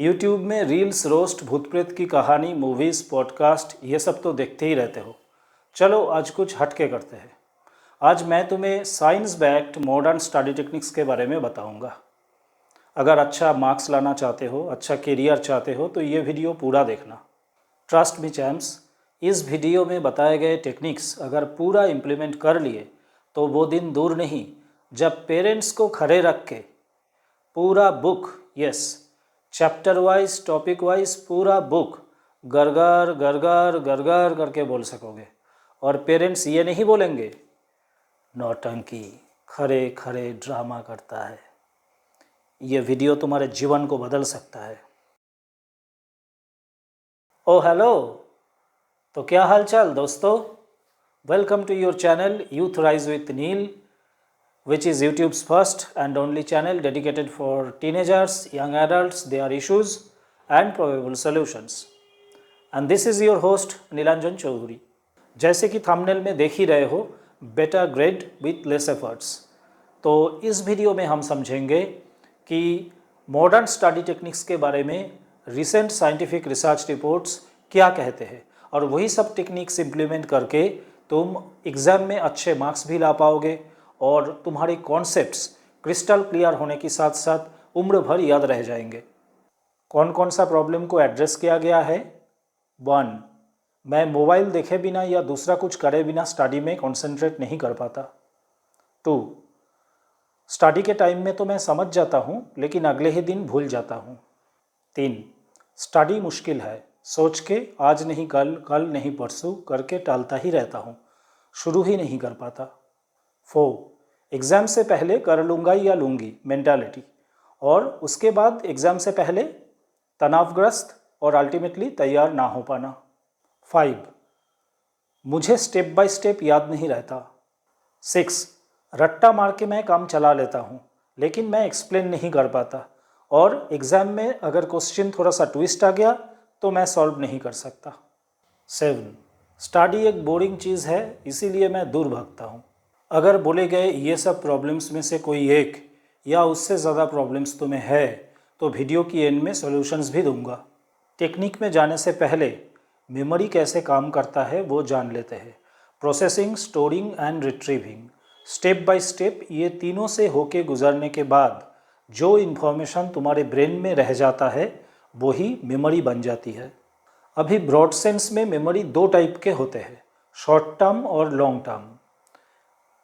YouTube में reels, roast, भूत प्रेत की कहानी, मूवीज़, पॉडकास्ट ये सब तो देखते ही रहते हो। चलो आज कुछ हटके करते हैं। आज मैं तुम्हें science backed modern study techniques के बारे में बताऊंगा। अगर अच्छा मार्क्स लाना चाहते हो, अच्छा करियर चाहते हो तो ये वीडियो पूरा देखना। ट्रस्ट मी चैम्प्स, इस वीडियो में बताए गए टेक्निक्स अगर पूरा इम्प्लीमेंट कर लिए तो वो दिन दूर नहीं जब पेरेंट्स को खड़े रख के पूरा book, yes, chapter wise, topic wise पूरा बुक गरगर गरगर गरगर करके बोल सकोगे। और पेरेंट्स ये नहीं बोलेंगे नौटंकी, खरे खरे ड्रामा करता है। ये वीडियो तुम्हारे जीवन को बदल सकता है। ओ हेलो, तो क्या हाल चाल दोस्तों। Welcome to your channel youth rise with Neel, which is YouTube's first and only channel dedicated for teenagers, young adults, their issues and probable solutions. And this is your host Nilanjan Chowdhury. जैसे कि थंबनेल में देख ही रहे हो, better grade with less efforts. तो इस video में हम समझेंगे कि मॉडर्न स्टडी टेक्निक्स के बारे में रिसेंट साइंटिफिक रिसर्च रिपोर्ट्स क्या कहते हैं, और वही सब टेक्निक्स इम्प्लीमेंट करके तुम एग्ज़ाम में अच्छे मार्क्स भी ला पाओगे और तुम्हारे कॉन्सेप्ट्स क्रिस्टल क्लियर होने के साथ साथ उम्र भर याद रह जाएंगे। कौन कौन सा प्रॉब्लम को एड्रेस किया गया है? 1. मैं मोबाइल देखे बिना या दूसरा कुछ करे बिना स्टडी में कंसंट्रेट नहीं कर पाता। 2. स्टडी के टाइम में तो मैं समझ जाता हूँ लेकिन अगले ही दिन भूल जाता हूँ। 3. स्टडी मुश्किल है, सोच के आज नहीं कल, कल नहीं परसों करके टालता ही रहता हूँ, शुरू ही नहीं कर पाता। 4. एग्ज़ाम से पहले कर लूँगा या लूँगी मेंटालिटी, और उसके बाद एग्ज़ाम से पहले तनावग्रस्त और अल्टीमेटली तैयार ना हो पाना। 5. मुझे स्टेप बाय स्टेप याद नहीं रहता। 6. रट्टा मार के मैं काम चला लेता हूँ लेकिन मैं एक्सप्लेन नहीं कर पाता, और एग्ज़ाम में अगर क्वेश्चन थोड़ा सा ट्विस्ट आ गया तो मैं सॉल्व नहीं कर सकता। 7. स्टडी एक बोरिंग चीज़ है, इसीलिए मैं दूर भागता हूँ। अगर बोले गए ये सब प्रॉब्लम्स में से कोई एक या उससे ज़्यादा प्रॉब्लम्स तुम्हें है तो वीडियो की एंड में सॉल्यूशंस भी दूंगा। टेक्निक में जाने से पहले मेमोरी कैसे काम करता है वो जान लेते हैं। Processing, storing and retrieving, step by step ये तीनों से होके गुजरने के बाद जो इन्फॉर्मेशन तुम्हारे ब्रेन में रह जाता है वही मेमोरी बन जाती है। अभी ब्रॉड सेंस में मेमोरी दो टाइप के होते हैं, शॉर्ट टर्म और लॉन्ग टर्म।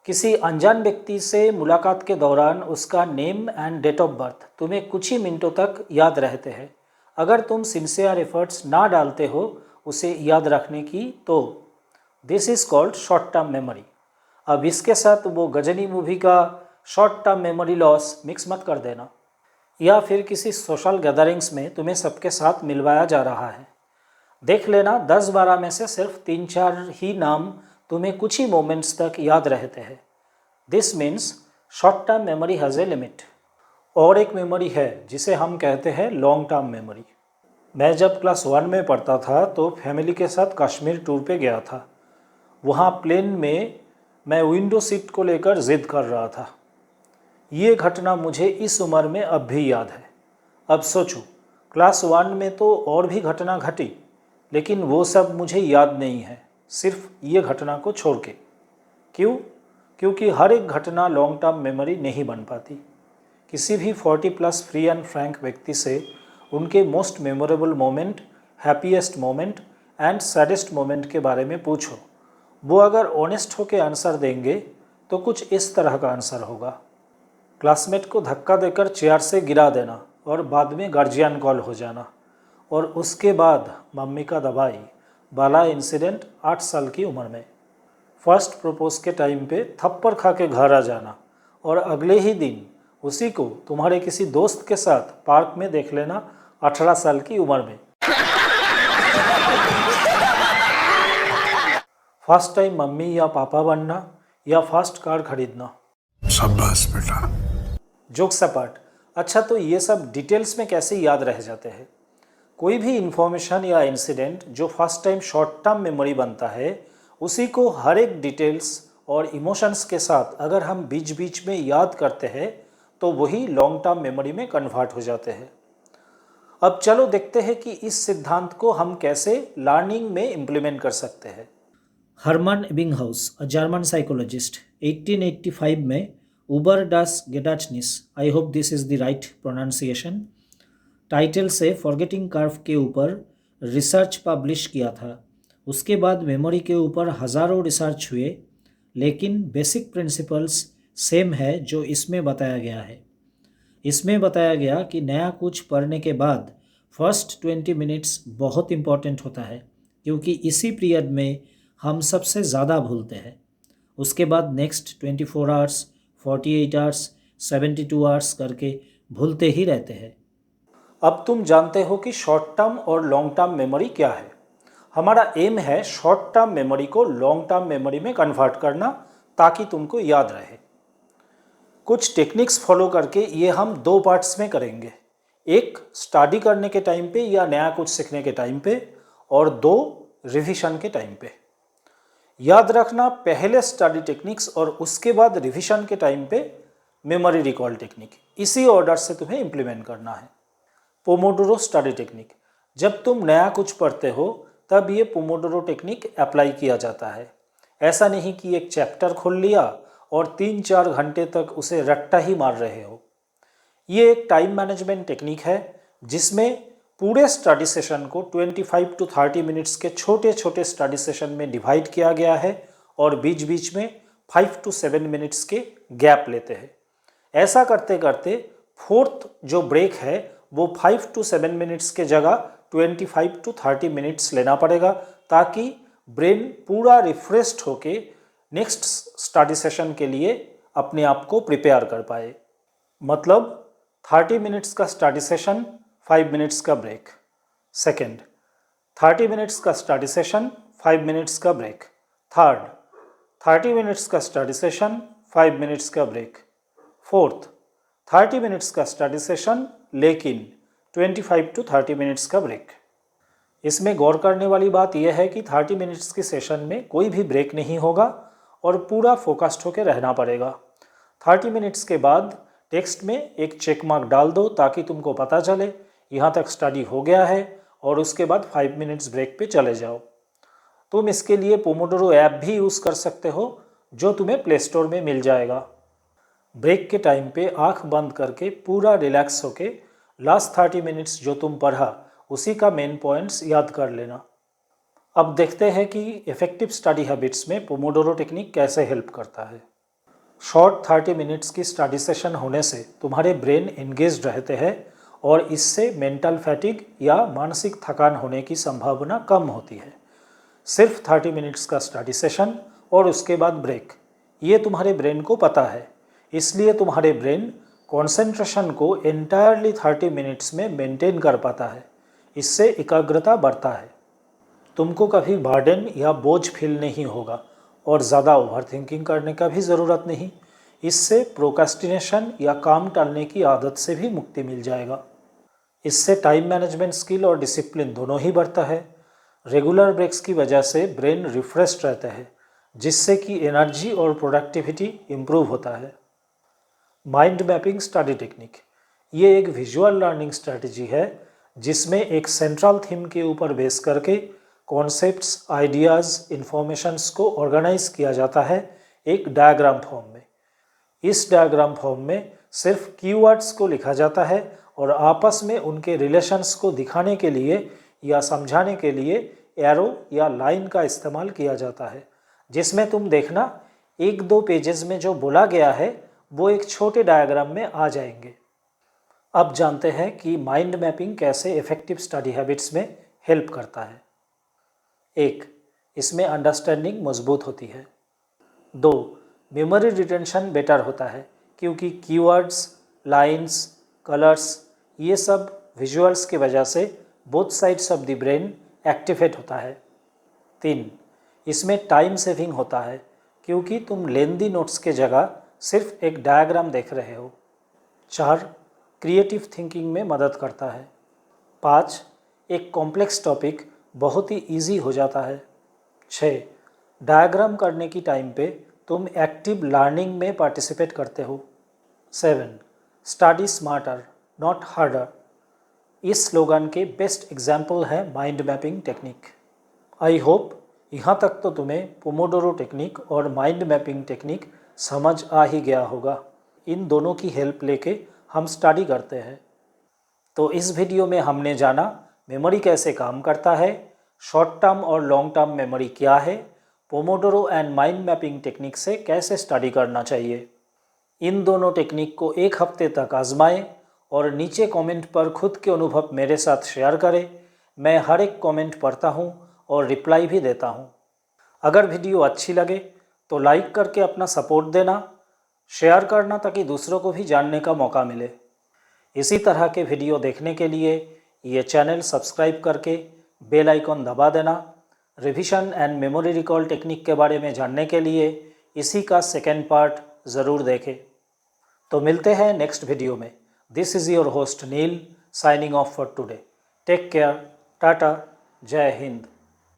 किसी अनजान व्यक्ति से मुलाकात के दौरान उसका name and date of birth तुम्हें कुछ ही मिनटों तक याद रहते हैं। अगर तुम सिंसियर एफर्ट्स ना डालते हो उसे याद रखने की तो this is called short term memory. अब इसके साथ वो गजनी मूवी का short term memory loss mix मत कर देना। या फिर किसी सोशल गैदरिंग्स में तुम्हें सबके साथ मिलवाया जा रहा है, देख लेना 10-12 में से सिर्फ 3-4 ही नाम तुम्हें कुछ ही मोमेंट्स तक याद रहते हैं। This means short term memory has a limit. और एक मेमोरी है जिसे हम कहते हैं लॉन्ग टर्म मेमोरी। मैं जब क्लास 1 में पढ़ता था तो फैमिली के साथ कश्मीर टूर पे गया था। वहाँ प्लेन में मैं विंडो सीट को लेकर ज़िद कर रहा था। ये घटना मुझे इस उम्र में अब भी याद है। अब सोचो, क्लास 1 में तो और भी घटना घटी लेकिन वो सब मुझे याद नहीं है, सिर्फ ये घटना को छोड़ के। क्यों? क्योंकि हर एक घटना लॉन्ग टर्म मेमोरी नहीं बन पाती। किसी भी 40+ फ्री एंड फ्रैंक व्यक्ति से उनके most memorable moment, happiest moment and saddest moment के बारे में पूछो। वो अगर ऑनेस्ट होकर आंसर देंगे तो कुछ इस तरह का आंसर होगा। क्लासमेट को धक्का देकर चेयर से गिरा देना और बाद में गार्जियन कॉल हो जाना, और उसके बाद मम्मी का दवाई वाला इंसिडेंट 8 साल की उम्र में। फर्स्ट प्रपोज के टाइम पे थप्पड़ खा के घर आ जाना और अगले ही दिन उसी को तुम्हारे किसी दोस्त के साथ पार्क में देख लेना 18 साल की उम्र में। फर्स्ट टाइम मम्मी या पापा बनना या फर्स्ट कार खरीदना। शाबाश बेटा। जोक्स अपार्ट, अच्छा तो ये सब डिटेल्स में कैसे याद रह जाते हैं? कोई भी इंफॉर्मेशन या इंसिडेंट जो first time short term memory बनता है उसी को हर एक डिटेल्स और इमोशंस के साथ अगर हम बीच बीच में याद करते हैं तो वही लॉन्ग टर्म मेमोरी में कन्वर्ट हो जाते हैं। अब चलो देखते हैं कि इस सिद्धांत को हम कैसे लर्निंग में इम्प्लीमेंट कर सकते हैं। Hermann Ebbinghaus, a German psychologist, 1885 में Uber das Gedachtnis, I hope this is the right pronunciation, title से फॉरगेटिंग कर्व के ऊपर रिसर्च पब्लिश किया था। उसके बाद मेमोरी के ऊपर हज़ारों रिसर्च हुए, लेकिन बेसिक प्रिंसिपल्स सेम है जो इसमें बताया गया है। इसमें बताया गया कि नया कुछ पढ़ने के बाद फर्स्ट 20 मिनट्स बहुत इम्पॉर्टेंट होता है, क्योंकि इसी पीरियड में हम सबसे ज़्यादा भूलते हैं। उसके बाद नेक्स्ट 24 आवर्स, 48 आवर्स, 72 आवर्स करके भूलते ही रहते हैं। अब तुम जानते हो कि शॉर्ट टर्म और लॉन्ग टर्म मेमोरी क्या है। हमारा एम है शॉर्ट टर्म मेमोरी को लॉन्ग टर्म मेमोरी में कन्वर्ट करना, ताकि तुमको याद रहे। कुछ टेक्निक्स फॉलो करके ये हम दो पार्ट्स में करेंगे, एक स्टडी करने के टाइम पे या नया कुछ सीखने के टाइम पे, और दो रिविजन के टाइम पे। याद रखना, पहले स्टडी टेक्निक्स और उसके बाद रिविजन के टाइम पे मेमोरी रिकॉल टेक्निक, इसी ऑर्डर से तुम्हें इम्प्लीमेंट करना है। पोमोडोरो स्टडी टेक्निक, जब तुम नया कुछ पढ़ते हो तब ये पोमोडोरो टेक्निक अप्लाई किया जाता है। ऐसा नहीं कि एक चैप्टर खोल लिया और 3-4 घंटे तक उसे रट्टा ही मार रहे हो। ये एक टाइम मैनेजमेंट टेक्निक है जिसमें पूरे स्टडी सेशन को 25 to 30 मिनट्स के छोटे छोटे स्टडी सेशन में डिवाइड किया गया है, और बीच बीच में 5 to 7 मिनट्स के गैप लेते हैं। ऐसा करते करते फोर्थ जो ब्रेक है वो 5 to 7 मिनट्स के जगह 25 to 30 मिनट्स लेना पड़ेगा, ताकि ब्रेन पूरा रिफ्रेश्ड होके नेक्स्ट स्टडी सेशन के लिए अपने आप को प्रिपेयर कर पाए। मतलब 30 मिनट्स का स्टडी सेशन, 5 मिनट्स का ब्रेक। सेकेंड, 30 मिनट्स का स्टडी सेशन, 5 मिनट्स का ब्रेक। थर्ड, 30 मिनट्स का स्टडी सेशन, 5 मिनट्स का ब्रेक। फोर्थ, 30 मिनट्स का स्टडी सेशन लेकिन 25 to 30 मिनट्स का ब्रेक। इसमें गौर करने वाली बात यह है कि 30 मिनट्स के सेशन में कोई भी ब्रेक नहीं होगा और पूरा फोकस्ड होकर रहना पड़ेगा। 30 मिनट्स के बाद टेक्स्ट में एक चेक मार्क डाल दो, ताकि तुमको पता चले यहाँ तक स्टडी हो गया है, और उसके बाद 5 मिनट्स ब्रेक पे चले जाओ। तुम इसके लिए पोमोडोरो ऐप भी यूज़ कर सकते हो, जो तुम्हें प्ले स्टोर में मिल जाएगा। ब्रेक के टाइम पे आंख बंद करके पूरा रिलैक्स होके लास्ट 30 मिनट्स जो तुम पढ़ा उसी का मेन पॉइंट्स याद कर लेना। अब देखते हैं कि इफ़ेक्टिव स्टडी हैबिट्स में पोमोडोरो टेक्निक कैसे हेल्प करता है। शॉर्ट 30 मिनट्स की स्टडी सेशन होने से तुम्हारे ब्रेन एंगेज रहते हैं, और इससे मेंटल फैटिग या मानसिक थकान होने की संभावना कम होती है। सिर्फ 30 मिनट्स का स्टडी सेशन और उसके बाद ब्रेक, ये तुम्हारे ब्रेन को पता है, इसलिए तुम्हारे ब्रेन कंसंट्रेशन को एंटायरली 30 मिनट्स में मेंटेन कर पाता है। इससे एकाग्रता बढ़ता है। तुमको कभी बर्डन या बोझ फील नहीं होगा, और ज़्यादा ओवरथिंकिंग करने का भी ज़रूरत नहीं। इससे प्रोक्रेस्टिनेशन या काम टालने की आदत से भी मुक्ति मिल जाएगा। इससे टाइम मैनेजमेंट स्किल और डिसिप्लिन दोनों ही बढ़ता है। रेगुलर ब्रेक्स की वजह से ब्रेन रिफ्रेश्ड रहता है, जिससे कि एनर्जी और प्रोडक्टिविटी इम्प्रूव होता है। माइंड मैपिंग स्टडी टेक्निक, ये एक विजुअल लर्निंग स्ट्रेटजी है जिसमें एक सेंट्रल थीम के ऊपर बेस करके कॉन्सेप्ट्स, आइडियाज़, इन्फॉर्मेशंस को ऑर्गेनाइज किया जाता है एक डायग्राम फॉर्म में। इस डायग्राम फॉर्म में सिर्फ कीवर्ड्स को लिखा जाता है, और आपस में उनके रिलेशंस को दिखाने के लिए या समझाने के लिए एरो या लाइन का इस्तेमाल किया जाता है, जिसमें तुम देखना 1-2 पेजेस में जो बोला गया है वो एक छोटे डायग्राम में आ जाएंगे। अब जानते हैं कि माइंड मैपिंग कैसे इफ़ेक्टिव स्टडी हैबिट्स में हेल्प करता है। 1, इसमें अंडरस्टैंडिंग मजबूत होती है। 2, मेमोरी रिटेंशन बेटर होता है, क्योंकि कीवर्ड्स, लाइंस, कलर्स, ये सब विजुअल्स की वजह से both sides of the brain activate होता है। 3, इसमें टाइम सेविंग होता है, क्योंकि तुम लेंदी नोट्स के जगह सिर्फ एक डायग्राम देख रहे हो। 4, क्रिएटिव थिंकिंग में मदद करता है। 5, एक कॉम्प्लेक्स टॉपिक बहुत ही इजी हो जाता है। 6, डायग्राम करने की टाइम पे तुम एक्टिव लर्निंग में पार्टिसिपेट करते हो। 7, स्टडी स्मार्टर नॉट हार्डर। इस स्लोगन के बेस्ट एग्जाम्पल है mind mapping technique. I hope यहाँ तक तो तुम्हें पोमोडोरो टेक्निक और माइंड मैपिंग टेक्निक समझ आ ही गया होगा। इन दोनों की हेल्प लेके हम स्टडी करते हैं। तो इस वीडियो में हमने जाना मेमोरी कैसे काम करता है, शॉर्ट टर्म और लॉन्ग टर्म मेमोरी क्या है, Pomodoro and mind mapping technique से कैसे स्टडी करना चाहिए। इन दोनों टेक्निक को एक हफ्ते तक आजमाएं और नीचे कमेंट पर खुद के अनुभव मेरे साथ शेयर करें। मैं हर एक कमेंट पढ़ता हूं और रिप्लाई भी देता हूं। अगर वीडियो अच्छी लगे तो लाइक करके अपना सपोर्ट देना, शेयर करना ताकि दूसरों को भी जानने का मौका मिले। इसी तरह के वीडियो देखने के लिए ये चैनल सब्सक्राइब करके बेल आइकॉन दबा देना। Revision and memory recall technique के बारे में जानने के लिए इसी का सेकेंड पार्ट ज़रूर देखें। तो मिलते हैं नेक्स्ट वीडियो में। This is your host Neel signing off for today. Take care, tata, Jai Hind.